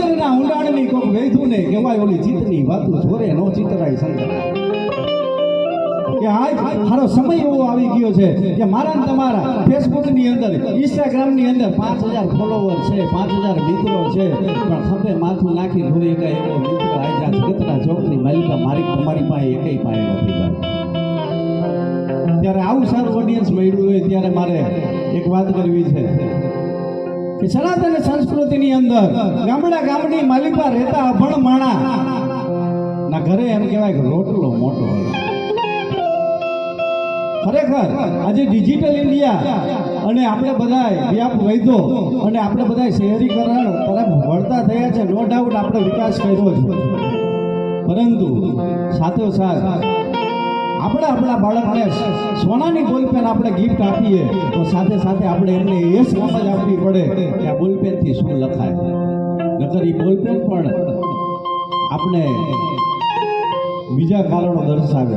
સમુદ્રના ઊંડાણની કોક વેધું ને કહેવાય ઓલી ચિત્તની વાતું જોરે નો ચિતરાય શંકર કે આજ મારો સમય એવો આવી ગયો છે કે મારા ને તમારા ફેસબુકની અંદર ઇન્સ્ટાગ્રામની અંદર 5000 ફોલોવર છે 5000 મિત્રો છે પણ ખભે માથું નાખી ધોઈ એકા એવો મિત્ર આજા જગતના ચોકની માલિકા મારી તમારી પાસે એકેય પાસે નથી ભાઈ ત્યારે આવું સારું ઓડિયન્સ મળ્યું હોય ત્યારે મારે એક વાત કરવી છે કે સનાતન સંસ્કૃતિની અંદર ગામની માલિકા રહેતા અભણ માણા ના ઘરે એમ કહેવાય કે રોટલો મોટો હોય ખરેખર આજે ડિજિટલ ઇન્ડિયા અને આપણે બધા વ્યાપ વૈધો અને આપણે બધા શહેરીકરણ તરફ વળતા થયા છે નો ડાઉટ આપણે વિકાસ કર્યો છે પરંતુ સાથોસાથ આપણે આપણા બાળકને સોનાની બોલપેન આપણે ગિફ્ટ આપીએ તો સાથે સાથે આપણે એમને એ સમજ આપવી પડે કે આ બોલપેનથી શું લખાય નકર એ બોલપેન પણ આપણે બીજા કારણો દર્શાવે